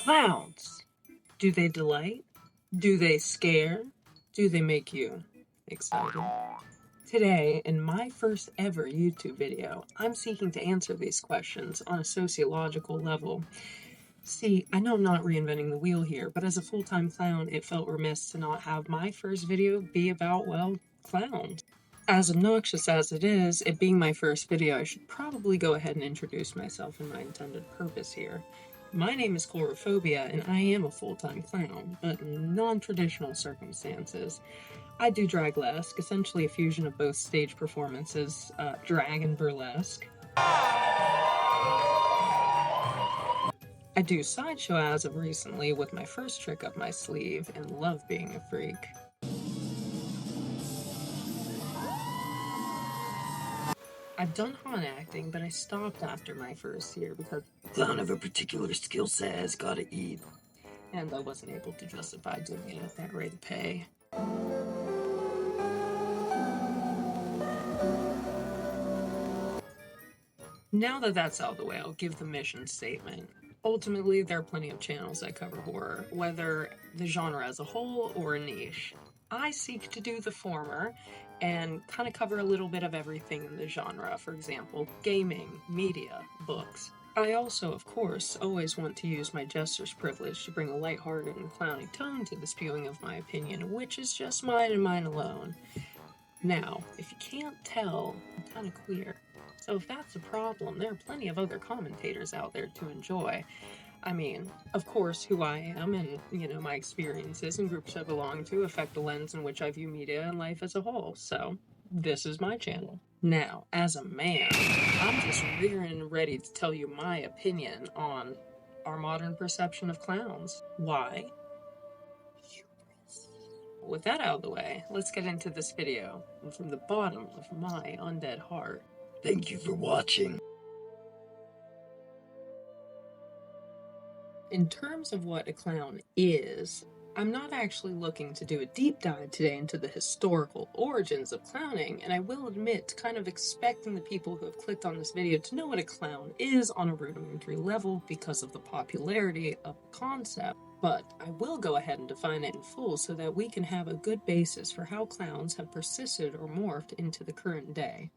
Clowns. Do they delight? Do they scare? Do they make you excited? Today, in my first ever YouTube video, I'm seeking to answer these questions on a sociological level. See, I know I'm not reinventing the wheel here, but as a full-time clown, it felt remiss to not have my first video be about, well, clowns. As obnoxious as it is, it being my first video, I should probably go ahead and introduce myself and my intended purpose here. My name is Chorophobia, and I am a full-time clown, but in non-traditional circumstances. I do draglesque, essentially a fusion of both stage performances, drag and burlesque. I do Sideshow as of recently with my first trick up my sleeve, and love being a freak. I've done haunt acting, but I stopped after my first year because clown of a particular skill set has gotta eat, and I wasn't able to justify doing it at that rate of pay. Now that that's out of the way, I'll give the mission statement. Ultimately, there are plenty of channels that cover horror, whether the genre as a whole or a niche. I seek to do the former and kind of cover a little bit of everything in the genre, for example, gaming, media, books. I also, of course, always want to use my jester's privilege to bring a lighthearted and clowny tone to the spewing of my opinion, which is just mine and mine alone. Now, if you can't tell, I'm kind of queer. So if that's a problem, there are plenty of other commentators out there to enjoy. I mean, of course, who I am and, my experiences and groups I belong to affect the lens in which I view media and life as a whole. So this is my channel. Now, as a man, I'm just rearing and ready to tell you my opinion on our modern perception of clowns. Why? With that out of the way, let's get into this video. And from the bottom of my undead heart, thank you for watching. In terms of what a clown is, I'm not actually looking to do a deep dive today into the historical origins of clowning, and I will admit, kind of expecting the people who have clicked on this video to know what a clown is on a rudimentary level because of the popularity of the concept. But I will go ahead and define it in full so that we can have a good basis for how clowns have persisted or morphed into the current day.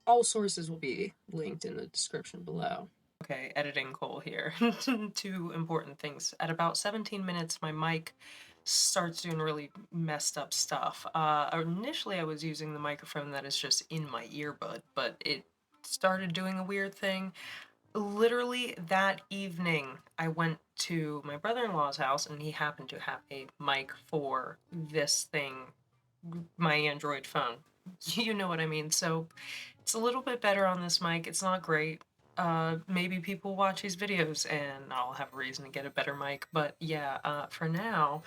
All sources will be linked in the description below. Okay, editing Cole here. Two important things. At about 17 minutes, my mic starts doing really messed up stuff. Initially, I was using the microphone that is just in my earbud, but it started doing a weird thing. Literally that evening, I went to my brother-in-law's house, and he happened to have a mic for this thing, my Android phone. You know what I mean? So it's a little bit better on this mic. It's not great. Maybe people watch these videos and I'll have a reason to get a better mic. But yeah, for now,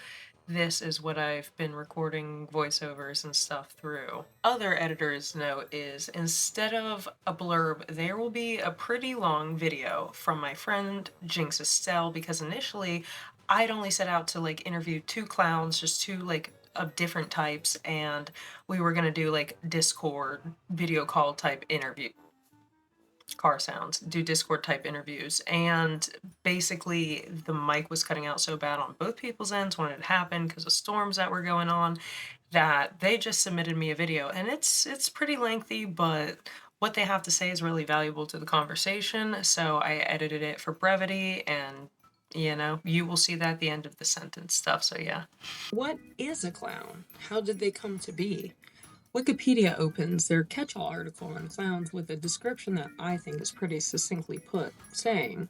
this is what I've been recording voiceovers and stuff through. Other editor's note is, instead of a blurb, there will be a pretty long video from my friend Jinx Estelle, because initially I'd only set out to interview two clowns, just two of different types, and we were gonna do Discord video call type interview. Car sounds, do Discord type interviews, and basically the mic was cutting out so bad on both people's ends when it happened because of storms that were going on, that they just submitted me a video, and it's pretty lengthy, but what they have to say is really valuable to the conversation, so I edited it for brevity, and you will see that at the end of the sentence stuff, so yeah. What is a clown? How did they come to be? Wikipedia opens their catch-all article on clowns with a description that I think is pretty succinctly put, saying,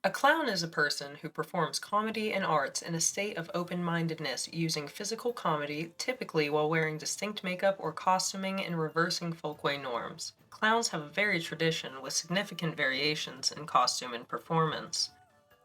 "A clown is a person who performs comedy and arts in a state of open-mindedness using physical comedy, typically while wearing distinct makeup or costuming and reversing folkway norms. Clowns have a varied tradition with significant variations in costume and performance.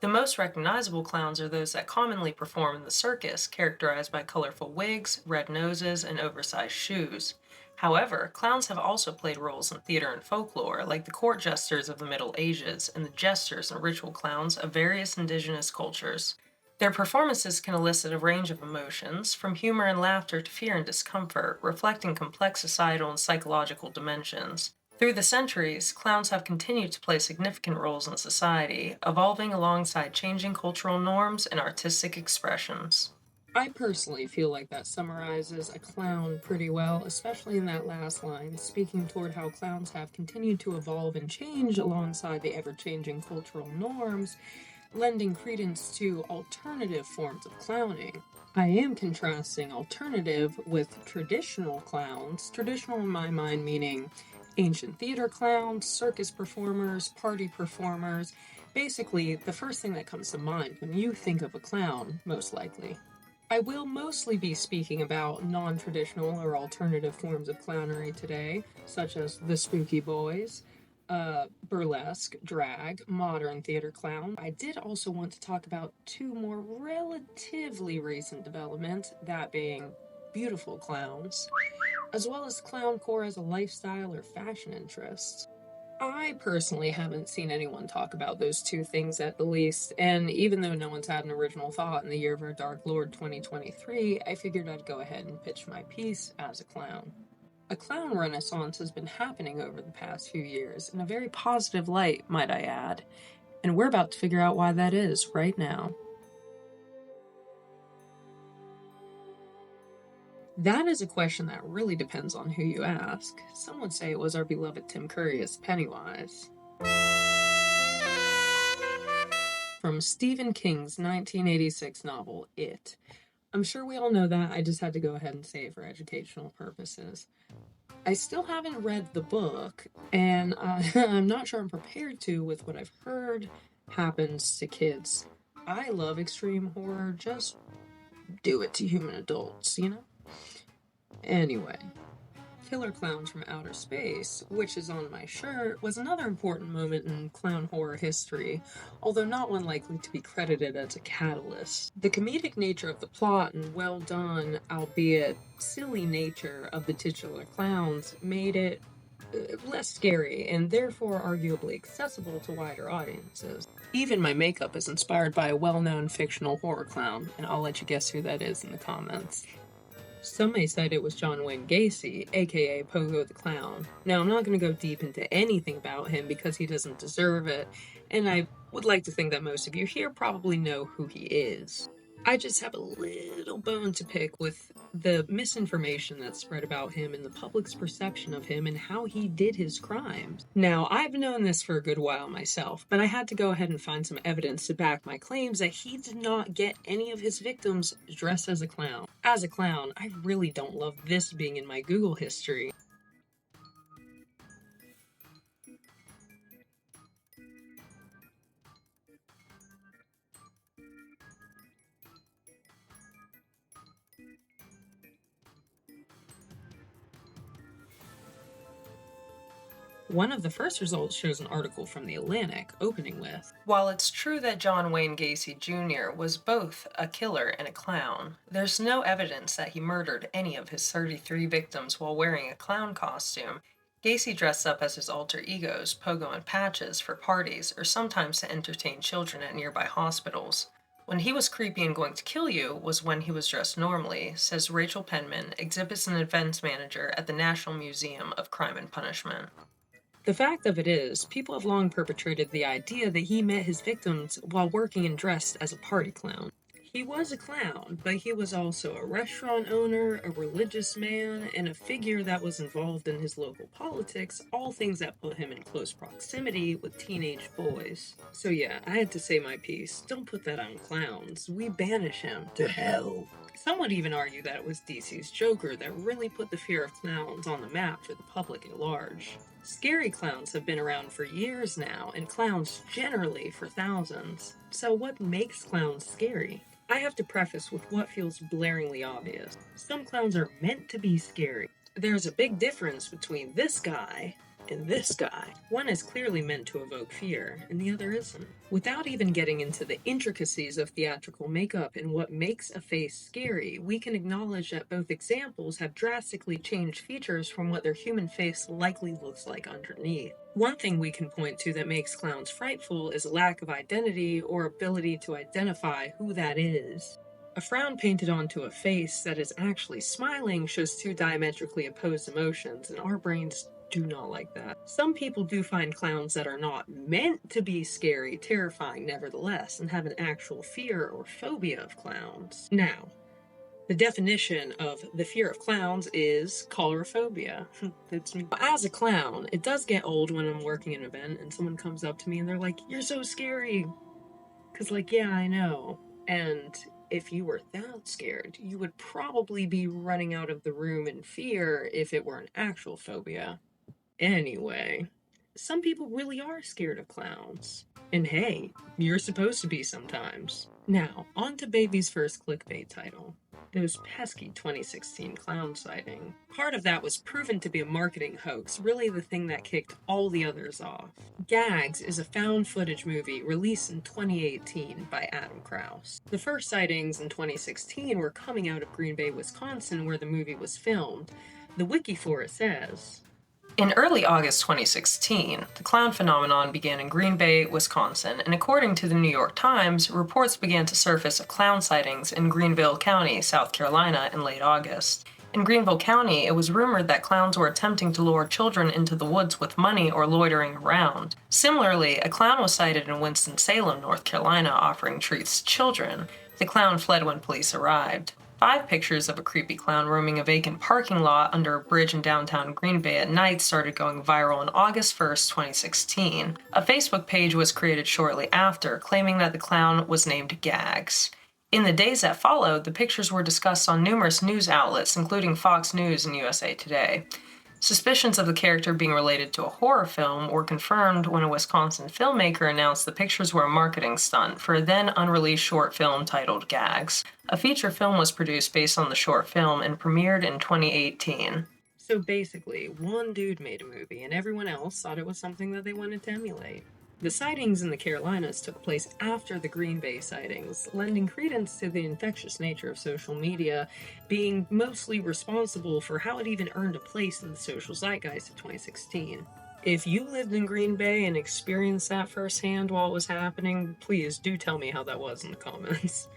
The most recognizable clowns are those that commonly perform in the circus, characterized by colorful wigs, red noses, and oversized shoes. However, clowns have also played roles in theater and folklore, like the court jesters of the Middle Ages and the jesters and ritual clowns of various indigenous cultures. Their performances can elicit a range of emotions, from humor and laughter to fear and discomfort, reflecting complex societal and psychological dimensions. Through the centuries, clowns have continued to play significant roles in society, evolving alongside changing cultural norms and artistic expressions. I personally feel like that summarizes a clown pretty well, especially in that last line, speaking toward how clowns have continued to evolve and change alongside the ever changing cultural norms, lending credence to alternative forms of clowning. I am contrasting alternative with traditional clowns, traditional in my mind meaning ancient theater clowns, circus performers, party performers. Basically, the first thing that comes to mind when you think of a clown, most likely. I will mostly be speaking about non traditional or alternative forms of clownery today, such as the Spooky Boys, burlesque, drag, modern theater clown. I did also want to talk about two more relatively recent developments, that being beautiful clowns, as well as clowncore as a lifestyle or fashion interest. I personally haven't seen anyone talk about those two things at the least, and even though no one's had an original thought in the year of our Dark Lord 2023, I figured I'd go ahead and pitch my piece as a clown. A clown renaissance has been happening over the past few years, in a very positive light, might I add, and we're about to figure out why that is right now. That is a question that really depends on who you ask. Some would say it was our beloved Tim Curry as Pennywise. From Stephen King's 1986 novel, It. I'm sure we all know that, I just had to go ahead and say it for educational purposes. I still haven't read the book, and I'm not sure I'm prepared to with what I've heard happens to kids. I love extreme horror, just do it to human adults, you know? Anyway, Killer Clowns from Outer Space, which is on my shirt, was another important moment in clown horror history, although not one likely to be credited as a catalyst. The comedic nature of the plot and well done, albeit silly nature of the titular clowns made it less scary and therefore arguably accessible to wider audiences. Even my makeup is inspired by a well-known fictional horror clown, and I'll let you guess who that is in the comments. Some may cite it was John Wayne Gacy, aka Pogo the Clown. Now, I'm not going to go deep into anything about him because he doesn't deserve it, and I would like to think that most of you here probably know who he is. I just have a little bone to pick with the misinformation that's spread about him and the public's perception of him and how he did his crimes. Now, I've known this for a good while myself, but I had to go ahead and find some evidence to back my claims that he did not get any of his victims dressed as a clown. As a clown, I really don't love this being in my Google history. One of the first results shows an article from The Atlantic, opening with, While it's true that John Wayne Gacy Jr. was both a killer and a clown, there's no evidence that he murdered any of his 33 victims while wearing a clown costume. Gacy dressed up as his alter egos, Pogo and Patches, for parties or sometimes to entertain children at nearby hospitals. When he was creepy and going to kill you was when he was dressed normally, says Rachel Penman, exhibits and events manager at the National Museum of Crime and Punishment. the fact of it is, people have long perpetrated the idea that he met his victims while working and dressed as a party clown. He was a clown, but he was also a restaurant owner, a religious man, and a figure that was involved in his local politics, all things that put him in close proximity with teenage boys. So yeah, I had to say my piece. Don't put that on clowns. We banish him to hell. Some would even argue that it was DC's Joker that really put the fear of clowns on the map for the public at large. Scary clowns have been around for years now, and clowns generally for thousands. So what makes clowns scary? I have to preface with what feels blaringly obvious. Some clowns are meant to be scary. There's a big difference between this guy and this guy. One is clearly meant to evoke fear, and the other isn't. Without even getting into the intricacies of theatrical makeup and what makes a face scary, we can acknowledge that both examples have drastically changed features from what their human face likely looks like underneath. One thing we can point to that makes clowns frightful is a lack of identity or ability to identify who that is. A frown painted onto a face that is actually smiling shows two diametrically opposed emotions, and our brains do not like that. Some people do find clowns that are not meant to be scary terrifying nevertheless, and have an actual fear or phobia of clowns. Now, the definition of the fear of clowns is coulrophobia. It's me. As a clown, it does get old when I'm working an event and someone comes up to me and they're like, "You're so scary." Because, like, yeah, I know. And if you were that scared, you would probably be running out of the room in fear if it were an actual phobia. Anyway, some people really are scared of clowns. And hey, you're supposed to be sometimes. Now, on to Baby's first clickbait title. Those pesky 2016 clown sighting. Part of that was proven to be a marketing hoax, really the thing that kicked all the others off. Gags is a found footage movie released in 2018 by Adam Krause. The first sightings in 2016 were coming out of Green Bay, Wisconsin, where the movie was filmed. The wiki for it says, in early August 2016, the clown phenomenon began in Green Bay, Wisconsin, and according to the New York Times, reports began to surface of clown sightings in Greenville County, South Carolina, in late August. In Greenville County, it was rumored that clowns were attempting to lure children into the woods with money or loitering around. Similarly, a clown was sighted in Winston-Salem, North Carolina, offering treats to children. The clown fled when police arrived. 5 pictures of a creepy clown roaming a vacant parking lot under a bridge in downtown Green Bay at night started going viral on August 1st, 2016. A Facebook page was created shortly after, claiming that the clown was named Gags. In the days that followed, the pictures were discussed on numerous news outlets, including Fox News and USA Today. Suspicions of the character being related to a horror film were confirmed when a Wisconsin filmmaker announced the pictures were a marketing stunt for a then unreleased short film titled Gags. A feature film was produced based on the short film and premiered in 2018. So basically, one dude made a movie and everyone else thought it was something that they wanted to emulate. The sightings in the Carolinas took place after the Green Bay sightings, lending credence to the infectious nature of social media being mostly responsible for how it even earned a place in the social zeitgeist of 2016. If you lived in Green Bay and experienced that firsthand while it was happening, please do tell me how that was in the comments.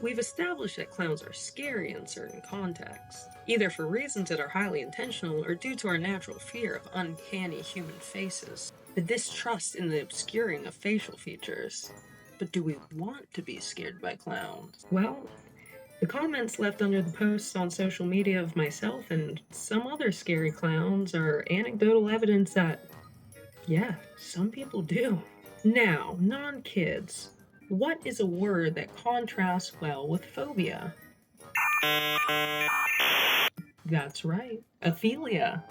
We've established that clowns are scary in certain contexts, either for reasons that are highly intentional or due to our natural fear of uncanny human faces, the distrust in the obscuring of facial features. But do we want to be scared by clowns? Well, the comments left under the posts on social media of myself and some other scary clowns are anecdotal evidence that, yeah, some people do. Now, non-kids. What is a word that contrasts well with phobia? That's right, aphilia.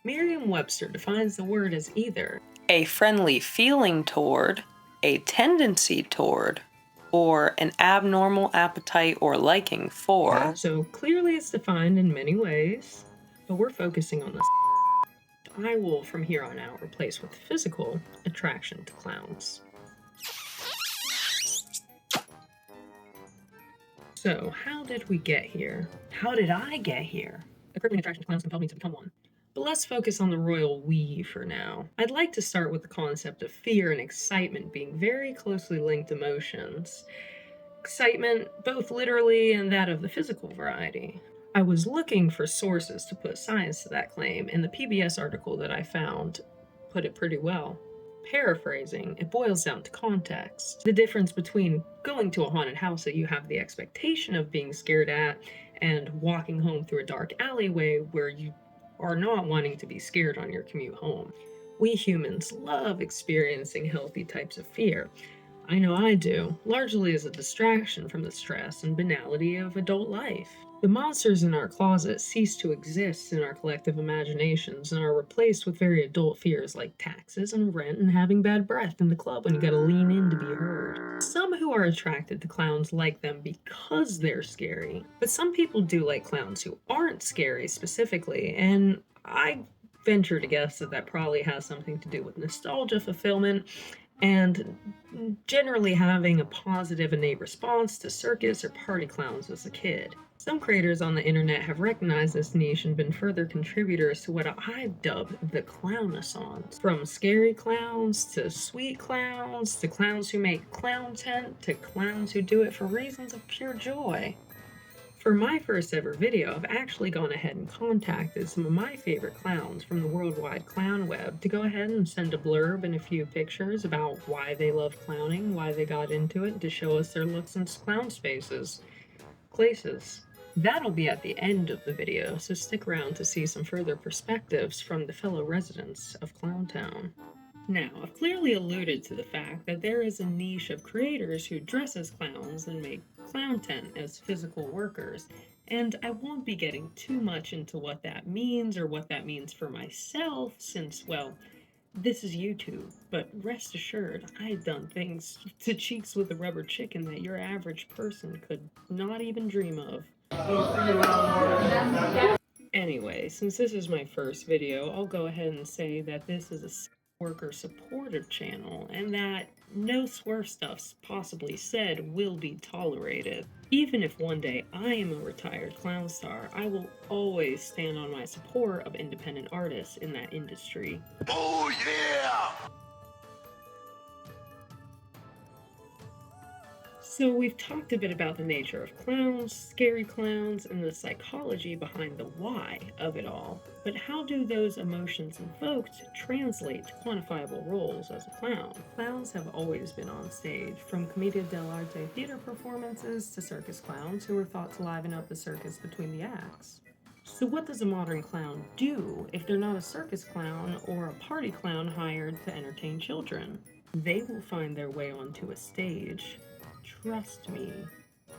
Merriam-Webster defines the word as either a friendly feeling toward, a tendency toward, or an abnormal appetite or liking for. So clearly it's defined in many ways, but we're focusing on this. I will, from here on out, replace with physical attraction to clowns. So, how did we get here? How did I get here? A crippling attraction to clowns compelled me to become one. But let's focus on the royal we for now. I'd like to start with the concept of fear and excitement being very closely linked emotions. Excitement, both literally and that of the physical variety. I was looking for sources to put science to that claim, and the PBS article that I found put it pretty well. Paraphrasing, it boils down to context. The difference between going to a haunted house that you have the expectation of being scared at and walking home through a dark alleyway where you are not wanting to be scared on your commute home. We humans love experiencing healthy types of fear. I know I do, largely as a distraction from the stress and banality of adult life. The monsters in our closet cease to exist in our collective imaginations and are replaced with very adult fears like taxes and rent and having bad breath in the club when you gotta lean in to be heard. Some who are attracted to clowns like them because they're scary, but some people do like clowns who aren't scary specifically, and I venture to guess that that probably has something to do with nostalgia fulfillment and generally having a positive innate response to circus or party clowns as a kid. Some creators on the internet have recognized this niche and been further contributors to what I've dubbed the clownaissance. From scary clowns to sweet clowns to clowns who make clown tent to clowns who do it for reasons of pure joy. For my first ever video, I've actually gone ahead and contacted some of my favorite clowns from the worldwide clown web to go ahead and send a blurb and a few pictures about why they love clowning, why they got into it, to show us their looks in clown spaces, places. That'll be at the end of the video, so stick around to see some further perspectives from the fellow residents of Clowntown. Now, I've clearly alluded to the fact that there is a niche of creators who dress as clowns and make clowntent as physical workers, and I won't be getting too much into what that means or what that means for myself, since, well, this is YouTube, but rest assured, I've done things to cheeks with a rubber chicken that your average person could not even dream of. Anyway, since this is my first video, I'll go ahead and say that this is a worker supportive channel and that no swerve stuffs possibly said will be tolerated. Even if one day I am a retired clown star, I will always stand on my support of independent artists in that industry. Oh yeah! So we've talked a bit about the nature of clowns, scary clowns, and the psychology behind the why of it all. But how do those emotions invoked translate to quantifiable roles as a clown? Clowns have always been on stage, from Commedia dell'arte theater performances to circus clowns who were thought to liven up the circus between the acts. So what does a modern clown do if they're not a circus clown or a party clown hired to entertain children? They will find their way onto a stage. Trust me.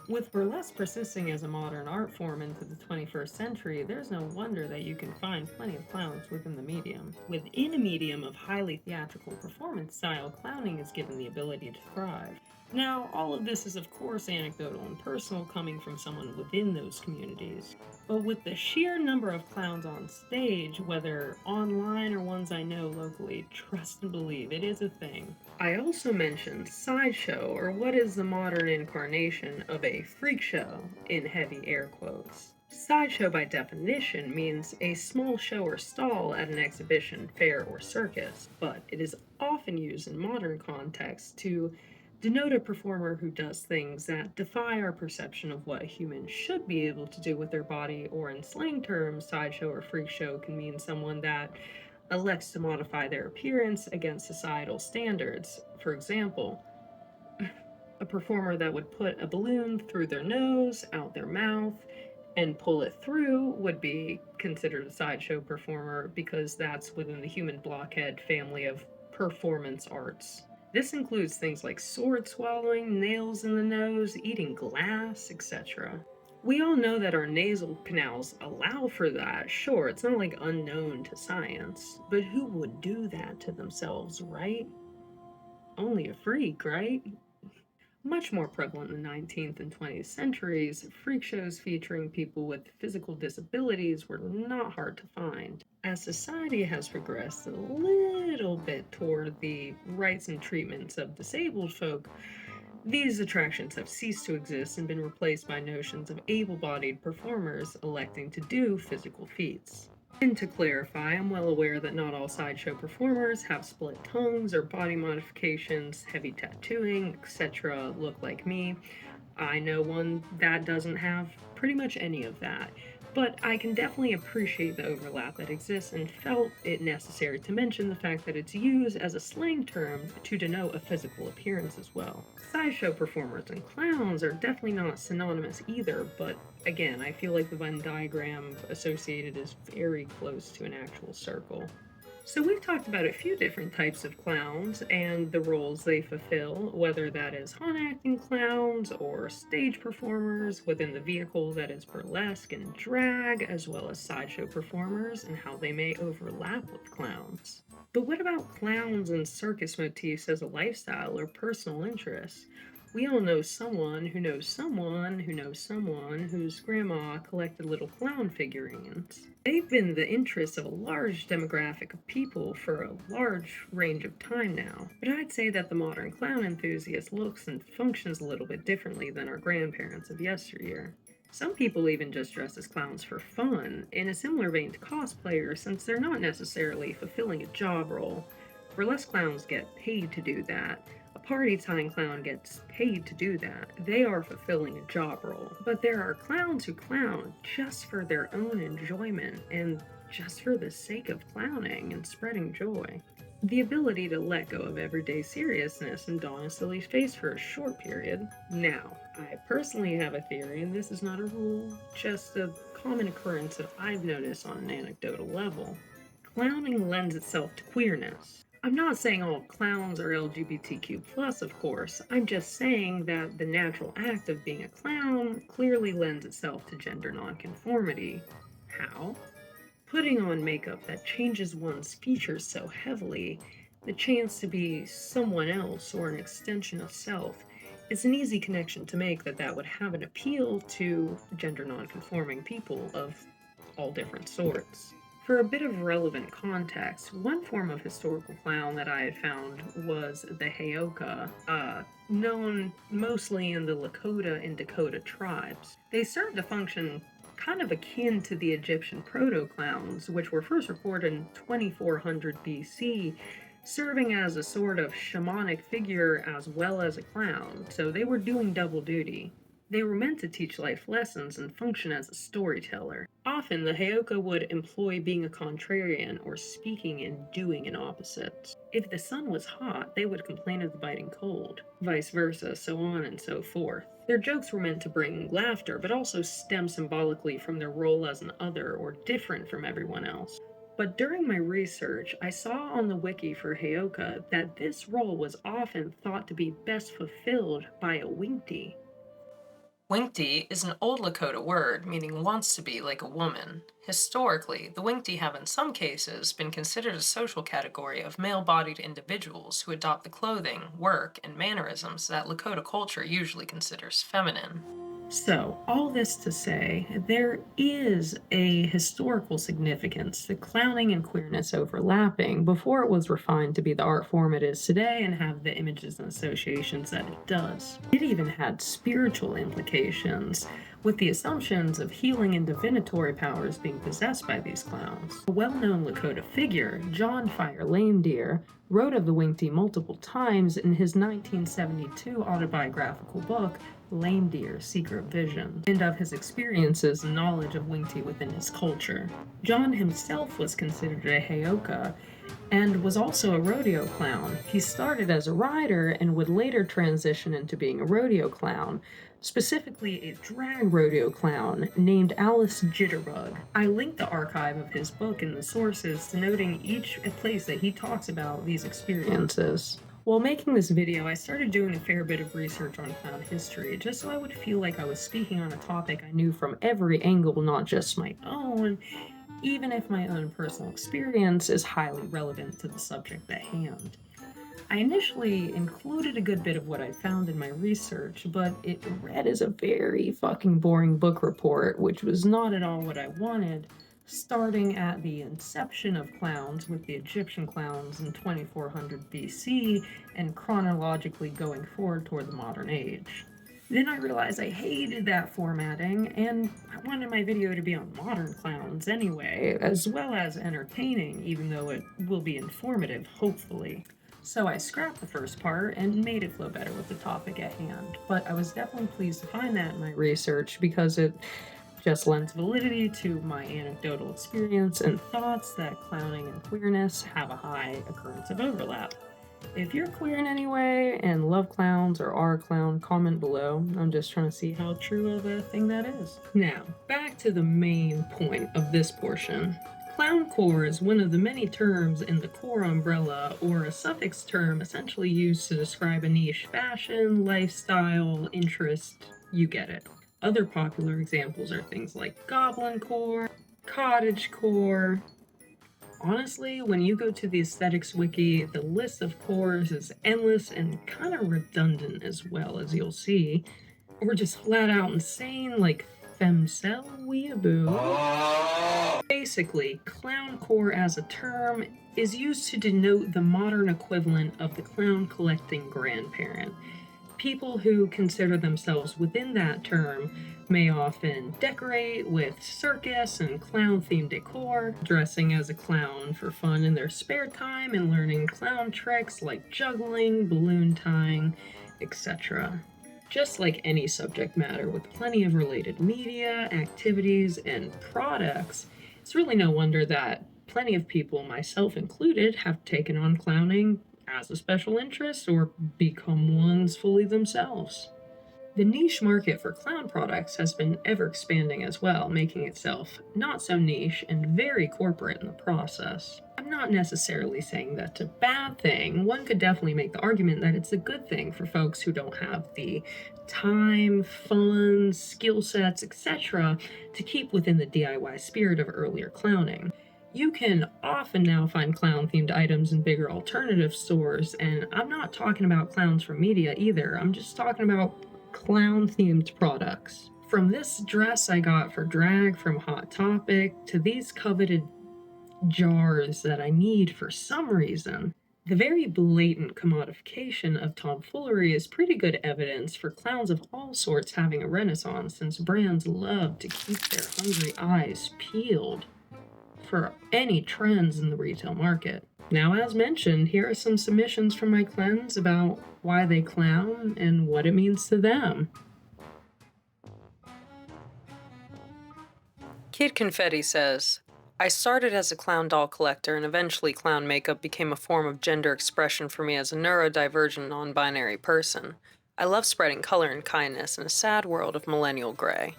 With burlesque persisting as a modern art form into the 21st century, there's no wonder that you can find plenty of clowns within the medium. Within a medium of highly theatrical performance style, clowning is given the ability to thrive. Now, all of this is of course anecdotal and personal, coming from someone within those communities. But with the sheer number of clowns on stage, whether online or ones I know locally, trust and believe it is a thing. I also mentioned Sideshow, or what is the modern incarnation of a freak show, in heavy air quotes. Sideshow by definition means a small show or stall at an exhibition, fair, or circus, but it is often used in modern contexts to denote a performer who does things that defy our perception of what a human should be able to do with their body, or in slang terms, sideshow or freak show can mean someone that elects to modify their appearance against societal standards. For example, a performer that would put a balloon through their nose, out their mouth, and pull it through would be considered a sideshow performer because that's within the human blockhead family of performance arts. This includes things like sword swallowing, nails in the nose, eating glass, etc. We all know that our nasal canals allow for that. Sure, it's not like unknown to science, but who would do that to themselves, right? Only a freak, right? Much more prevalent in the 19th and 20th centuries, freak shows featuring people with physical disabilities were not hard to find. As society has progressed a little bit toward the rights and treatments of disabled folk, these attractions have ceased to exist and been replaced by notions of able-bodied performers electing to do physical feats. And to clarify, I'm well aware that not all sideshow performers have split tongues or body modifications, heavy tattooing, etc. look like me. I know one that doesn't have pretty much any of that. But I can definitely appreciate the overlap that exists and felt it necessary to mention the fact that it's used as a slang term to denote a physical appearance as well. Sideshow performers and clowns are definitely not synonymous either, but again, I feel like the Venn diagram associated is very close to an actual circle. So we've talked about a few different types of clowns and the roles they fulfill, whether that is haunt acting clowns or stage performers within the vehicle that is burlesque and drag, as well as sideshow performers and how they may overlap with clowns. But what about clowns and circus motifs as a lifestyle or personal interest? We all know someone who knows someone who knows someone whose grandma collected little clown figurines. They've been the interests of a large demographic of people for a large range of time now, but I'd say that the modern clown enthusiast looks and functions a little bit differently than our grandparents of yesteryear. Some people even just dress as clowns for fun, in a similar vein to cosplayers, since they're not necessarily fulfilling a job role. Burlesque clowns get paid to do that. A party time clown gets paid to do that. They are fulfilling a job role. But there are clowns who clown just for their own enjoyment and just for the sake of clowning and spreading joy. The ability to let go of everyday seriousness and don a silly face for a short period. Now, I personally have a theory, and this is not a rule, just a common occurrence that I've noticed on an anecdotal level. Clowning lends itself to queerness. I'm not saying all clowns are LGBTQ+, of course. I'm just saying that the natural act of being a clown clearly lends itself to gender nonconformity. How? Putting on makeup that changes one's features so heavily, the chance to be someone else or an extension of self, it's an easy connection to make that would have an appeal to gender nonconforming people of all different sorts. For a bit of relevant context, one form of historical clown that I had found was the Heyoka, known mostly in the Lakota and Dakota tribes. They served a function kind of akin to the Egyptian proto-clowns, which were first recorded in 2400 BC, serving as a sort of shamanic figure as well as a clown, so they were doing double duty. They were meant to teach life lessons and function as a storyteller. Often, the Heyoka would employ being a contrarian or speaking and doing an opposite. If the sun was hot, they would complain of the biting cold, vice versa, so on and so forth. Their jokes were meant to bring laughter, but also stem symbolically from their role as an other or different from everyone else. But during my research, I saw on the wiki for Heyoka that this role was often thought to be best fulfilled by a Winkte. Winkte is an old Lakota word meaning wants to be like a woman. Historically, the Winkte have in some cases been considered a social category of male-bodied individuals who adopt the clothing, work, and mannerisms that Lakota culture usually considers feminine. So, all this to say, there is a historical significance to clowning and queerness overlapping before it was refined to be the art form it is today and have the images and associations that it does. It even had spiritual implications, with the assumptions of healing and divinatory powers being possessed by these clowns. A well-known Lakota figure, John Fire Lame Deer, wrote of the Winkte multiple times in his 1972 autobiographical book, Lame Deer, Secret Vision, and of his experiences and knowledge of Winkte within his culture. John himself was considered a Heyoka and was also a rodeo clown. He started as a rider and would later transition into being a rodeo clown, specifically a drag rodeo clown named Alice Jitterbug. I linked the archive of his book in the sources, denoting each place that he talks about these experiences. While making this video, I started doing a fair bit of research on clown history, just so I would feel like I was speaking on a topic I knew from every angle, not just my own, even if my own personal experience is highly relevant to the subject at hand. I initially included a good bit of what I found in my research, but it read as a very fucking boring book report, which was not at all what I wanted, starting at the inception of clowns with the Egyptian clowns in 2400 BC and chronologically going forward toward the modern age. Then I realized I hated that formatting, and I wanted my video to be on modern clowns anyway, as well as entertaining, even though it will be informative, hopefully. So I scrapped the first part and made it flow better with the topic at hand. But I was definitely pleased to find that in my research because it just lends validity to my anecdotal experience and thoughts that clowning and queerness have a high occurrence of overlap. If you're queer in any way and love clowns or are a clown, comment below. I'm just trying to see how true of a thing that is. Now, back to the main point of this portion. Clowncore is one of the many terms in the core umbrella, or a suffix term essentially used to describe a niche fashion, lifestyle, interest, you get it. Other popular examples are things like goblincore, cottagecore. Honestly, when you go to the aesthetics wiki, the list of cores is endless and kind of redundant as well, as you'll see, or just flat out insane like femcel weeaboo. Basically, clowncore as a term is used to denote the modern equivalent of the clown collecting grandparent. People who consider themselves within that term may often decorate with circus and clown-themed decor, dressing as a clown for fun in their spare time and learning clown tricks like juggling, balloon tying, etc. Just like any subject matter with plenty of related media, activities, and products, it's really no wonder that plenty of people, myself included, have taken on clowning as a special interest or become ones fully themselves. The niche market for clown products has been ever expanding as well, making itself not so niche and very corporate in the process. I'm not necessarily saying that's a bad thing. One could definitely make the argument that it's a good thing for folks who don't have the time, funds, skill sets, etc. to keep within the DIY spirit of earlier clowning. You can often now find clown-themed items in bigger alternative stores, and I'm not talking about clowns from media either. I'm just talking about clown-themed products. From this dress I got for drag from Hot Topic to these coveted jars that I need for some reason, the very blatant commodification of tomfoolery is pretty good evidence for clowns of all sorts having a renaissance, since brands love to keep their hungry eyes peeled for any trends in the retail market. Now, as mentioned, here are some submissions from my cleanse about why they clown and what it means to them. Kid Confetti says, I started as a clown doll collector, and eventually clown makeup became a form of gender expression for me as a neurodivergent non-binary person. I love spreading color and kindness in a sad world of millennial gray.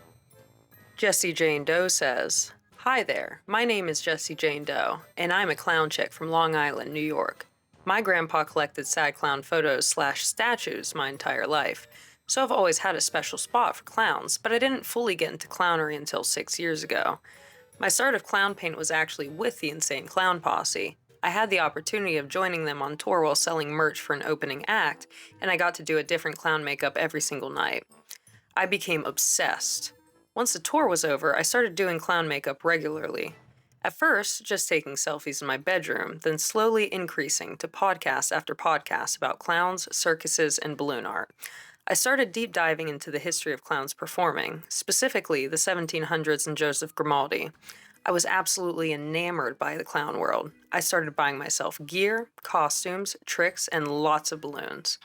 Jessie Jane Doe says, Hi there, my name is Jessie Jane Doe, and I'm a clown chick from Long Island, New York. My grandpa collected sad clown photos / statues my entire life, so I've always had a special spot for clowns, but I didn't fully get into clownery until 6 years ago. My start of clown paint was actually with the Insane Clown Posse. I had the opportunity of joining them on tour while selling merch for an opening act, and I got to do a different clown makeup every single night. I became obsessed. Once the tour was over, I started doing clown makeup regularly. At first, just taking selfies in my bedroom, then slowly increasing to podcast after podcast about clowns, circuses, and balloon art. I started deep diving into the history of clowns performing, specifically the 1700s and Joseph Grimaldi. I was absolutely enamored by the clown world. I started buying myself gear, costumes, tricks, and lots of balloons.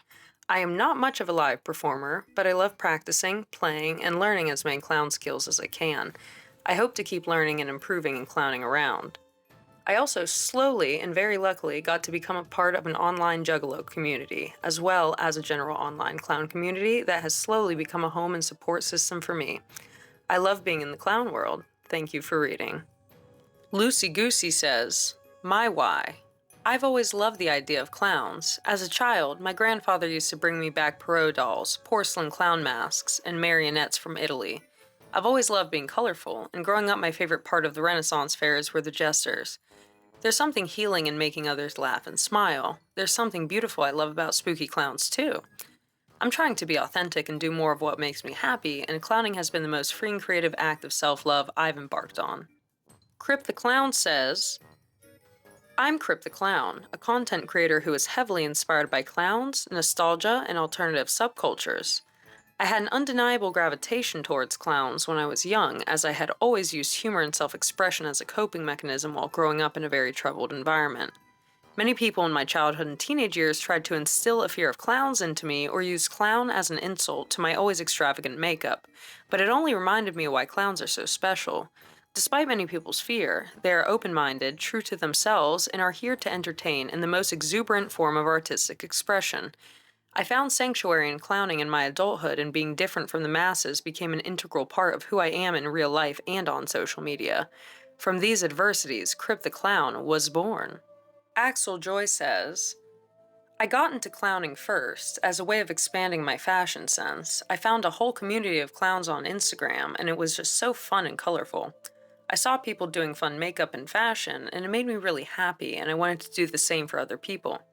I am not much of a live performer, but I love practicing, playing, and learning as many clown skills as I can. I hope to keep learning and improving in clowning around. I also slowly and very luckily got to become a part of an online juggalo community, as well as a general online clown community that has slowly become a home and support system for me. I love being in the clown world. Thank you for reading. Lucy Goosey says, My why. I've always loved the idea of clowns. As a child, my grandfather used to bring me back Perrault dolls, porcelain clown masks, and marionettes from Italy. I've always loved being colorful, and growing up my favorite part of the Renaissance fairs were the jesters. There's something healing in making others laugh and smile. There's something beautiful I love about spooky clowns, too. I'm trying to be authentic and do more of what makes me happy, and clowning has been the most freeing creative act of self-love I've embarked on. Crip the Clown says, I'm Crip the Clown, a content creator who is heavily inspired by clowns, nostalgia, and alternative subcultures. I had an undeniable gravitation towards clowns when I was young, as I had always used humor and self-expression as a coping mechanism while growing up in a very troubled environment. Many people in my childhood and teenage years tried to instill a fear of clowns into me or use clown as an insult to my always extravagant makeup, but it only reminded me why clowns are so special. Despite many people's fear, they are open-minded, true to themselves, and are here to entertain in the most exuberant form of artistic expression. I found sanctuary in clowning in my adulthood, and being different from the masses became an integral part of who I am in real life and on social media. From these adversities, Crip the Clown was born. Axel Joy says, I got into clowning first, as a way of expanding my fashion sense. I found a whole community of clowns on Instagram, and it was just so fun and colorful. I saw people doing fun makeup and fashion, and it made me really happy, and I wanted to do the same for other people.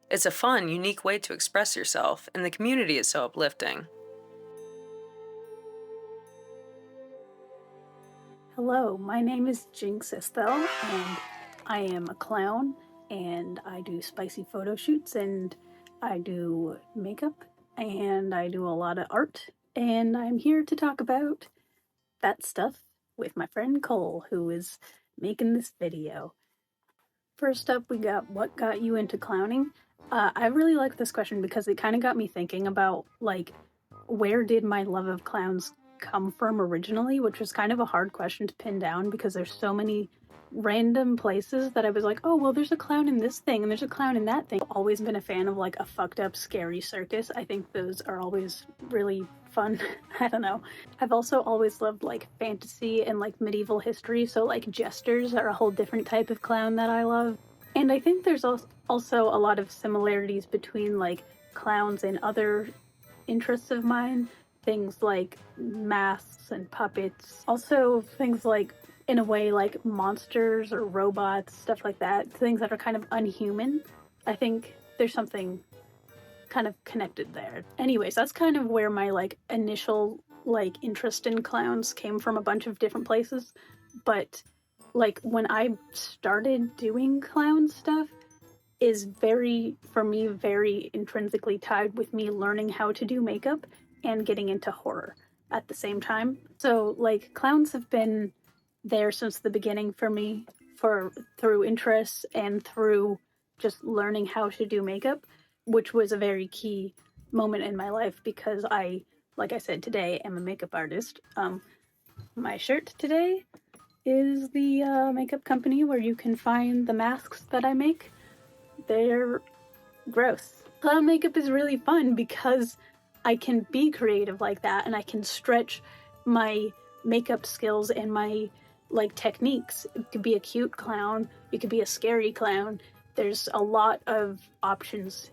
It's a fun, unique way to express yourself, and the community is so uplifting. Hello, my name is Jinx Estelle, and I am a clown, and I do spicy photo shoots, and I do makeup, and I do a lot of art, and I'm here to talk about that stuff with my friend Cole, who is making this video. First up, we got what got you into clowning? I really like this question because it kind of got me thinking about, like, where did my love of clowns come from originally, which was kind of a hard question to pin down because there's so many random places that I was like, oh, well, there's a clown in this thing and there's a clown in that thing. I've always been a fan of, like, a fucked up, scary circus. I think those are always really fun. I don't know. I've also always loved, like, fantasy and, like, medieval history, so, like, jesters are a whole different type of clown that I love. And I think there's also a lot of similarities between, like, clowns and other interests of mine. Things like masks and puppets. Also things like, in a way, like monsters or robots, stuff like that. Things that are kind of unhuman. I think there's something kind of connected there. Anyways, that's kind of where my, like, initial, like, interest in clowns came from, a bunch of different places. But, like, when I started doing clown stuff is very, for me, very intrinsically tied with me learning how to do makeup and getting into horror at the same time. So, like, clowns have been there since the beginning for me, through interests and through just learning how to do makeup, which was a very key moment in my life because I, like I said today, am a makeup artist. My shirt today is the makeup company where you can find the masks that I make. They're gross. Clown makeup is really fun because I can be creative like that and I can stretch my makeup skills and my, like, techniques. It could be a cute clown, it could be a scary clown. There's a lot of options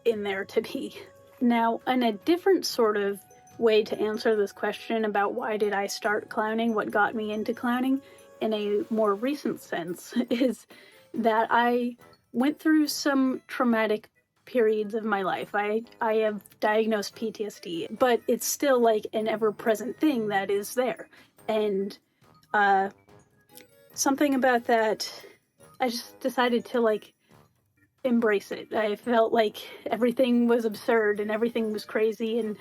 in there to be. Now, in a different sort of way to answer this question about why did I start clowning, what got me into clowning, in a more recent sense, is that I went through some traumatic periods of my life. I have diagnosed PTSD, but it's still, like, an ever-present thing that is there. And something about that, I just decided to, like, embrace it. I felt like everything was absurd and everything was crazy and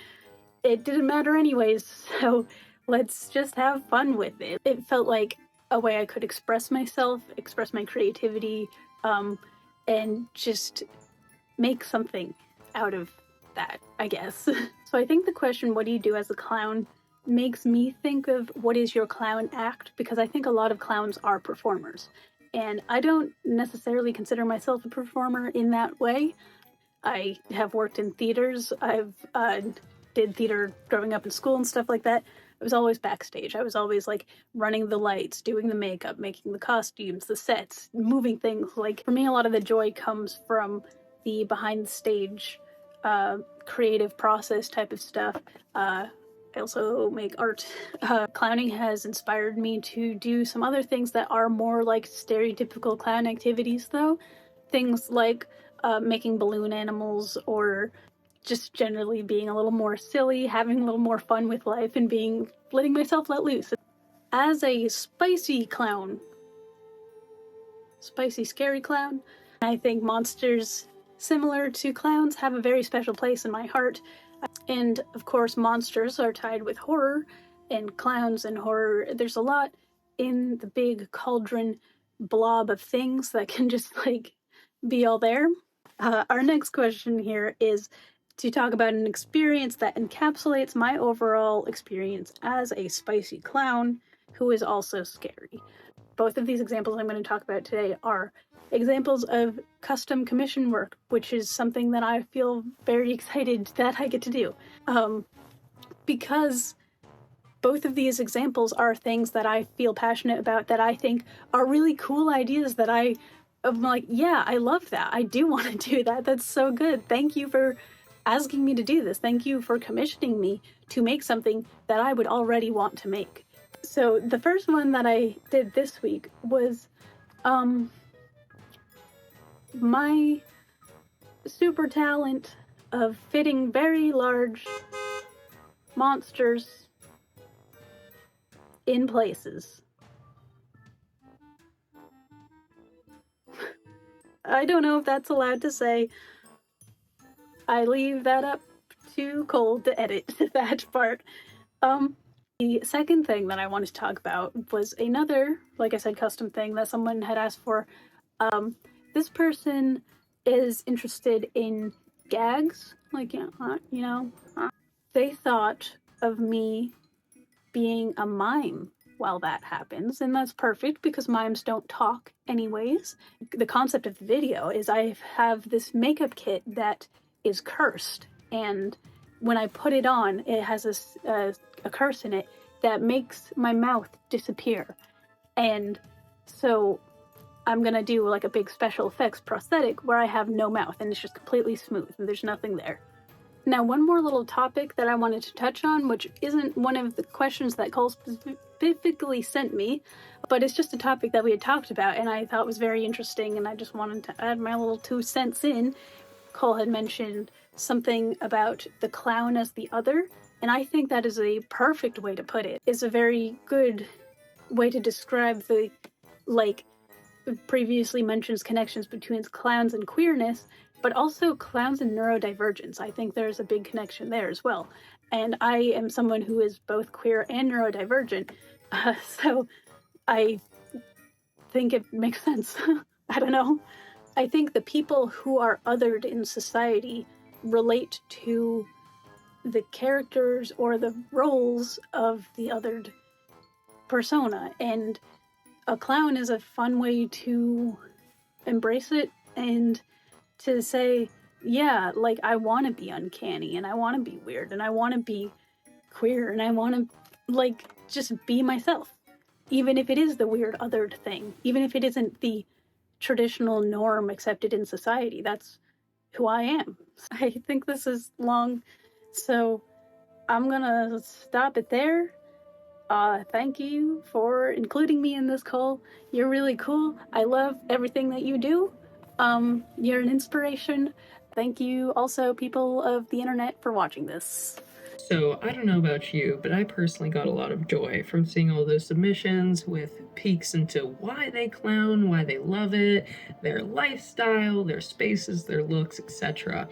it didn't matter anyways, so let's just have fun with it. It felt like a way I could express myself, express my creativity, and just make something out of that, I guess. So I think the question, what do you do as a clown, makes me think of what is your clown act, because I think a lot of clowns are performers. And I don't necessarily consider myself a performer in that way. I have worked in theaters. I've did theater growing up in school and stuff like that. I was always backstage. I was always, like, running the lights, doing the makeup, making the costumes, the sets, moving things. Like, for me, a lot of the joy comes from the behind the stage creative process type of stuff. I also make art. Clowning has inspired me to do some other things that are more like stereotypical clown activities, though. Things like making balloon animals, or just generally being a little more silly, having a little more fun with life, and letting myself let loose. As a spicy clown, spicy, scary clown, I think monsters, similar to clowns, have a very special place in my heart. And of course, monsters are tied with horror, and clowns and horror. There's a lot in the big cauldron blob of things that can just, like, be all there. Our next question here is to talk about an experience that encapsulates my overall experience as a spicy clown who is also scary. Both of these examples I'm going to talk about today are examples of custom commission work, which is something that I feel very excited that I get to do. Because both of these examples are things that I feel passionate about, that I think are really cool ideas that I'm like, yeah, I love that. I do want to do that. That's so good. Thank you for asking me to do this. Thank you for commissioning me to make something that I would already want to make. So the first one that I did this week was my super talent of fitting very large monsters in places. I don't know if that's allowed to say. I leave that up too cold to edit that part. The second thing that I wanted to talk about was another, like I said, custom thing that someone had asked for. This person is interested in gags, like, they thought of me being a mime while that happens, and that's perfect because mimes don't talk anyways. The concept of the video is I have this makeup kit that is cursed, and when I put it on, it has a curse in it that makes my mouth disappear. And so I'm gonna do like a big special effects prosthetic where I have no mouth and it's just completely smooth and there's nothing there. Now, one more little topic that I wanted to touch on, which isn't one of the questions that Cole specifically sent me, but it's just a topic that we had talked about and I thought was very interesting, and I just wanted to add my little 2 cents in. Cole had mentioned something about the clown as the other, and I think that is a perfect way to put it. It's a very good way to describe the, previously mentioned connections between clowns and queerness, but also clowns and neurodivergence. I think there's a big connection there as well. And I am someone who is both queer and neurodivergent, so I think it makes sense. I don't know. I think the people who are othered in society relate to the characters or the roles of the othered persona, and a clown is a fun way to embrace it and to say, yeah, like, I want to be uncanny and I want to be weird and I want to be queer and I want to, like, just be myself, even if it is the weird othered thing, even if it isn't the traditional norm accepted in society. That's who I am. I think this is long, so I'm gonna stop it there. Thank you for including me in this, Cole. You're really cool. I love everything that you do. You're an inspiration. Thank you also, people of the internet, for watching this. So, I don't know about you, but I personally got a lot of joy from seeing all those submissions with peeks into why they clown, why they love it, their lifestyle, their spaces, their looks, etc.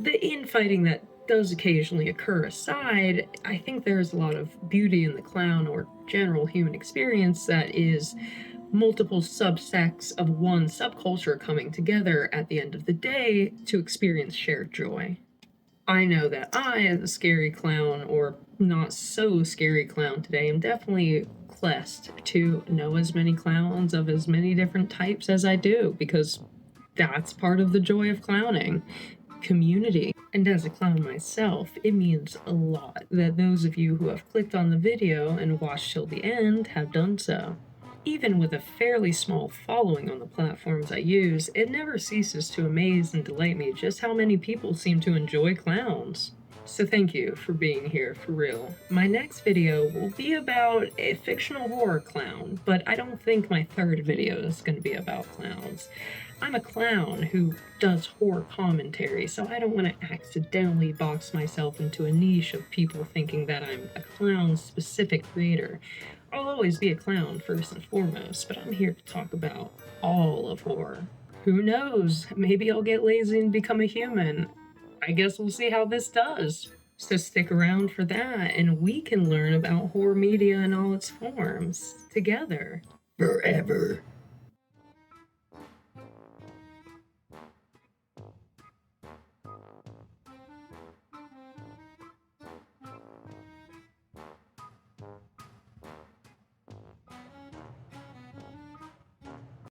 The infighting that does occasionally occur aside, I think there's a lot of beauty in the clown or general human experience that is multiple subsects of one subculture coming together at the end of the day to experience shared joy. I know that I, as a scary clown, or not so scary clown today, am definitely blessed to know as many clowns of as many different types as I do, because that's part of the joy of clowning. Community. And as a clown myself, it means a lot that those of you who have clicked on the video and watched till the end have done so. Even with a fairly small following on the platforms I use, it never ceases to amaze and delight me just how many people seem to enjoy clowns. So thank you for being here, for real. My next video will be about a fictional horror clown, but I don't think my third video is going to be about clowns. I'm a clown who does horror commentary, so I don't want to accidentally box myself into a niche of people thinking that I'm a clown-specific creator. I'll always be a clown first and foremost, but I'm here to talk about all of horror. Who knows? Maybe I'll get lazy and become a human. I guess we'll see how this does. So stick around for that, and we can learn about horror media in all its forms together. Forever.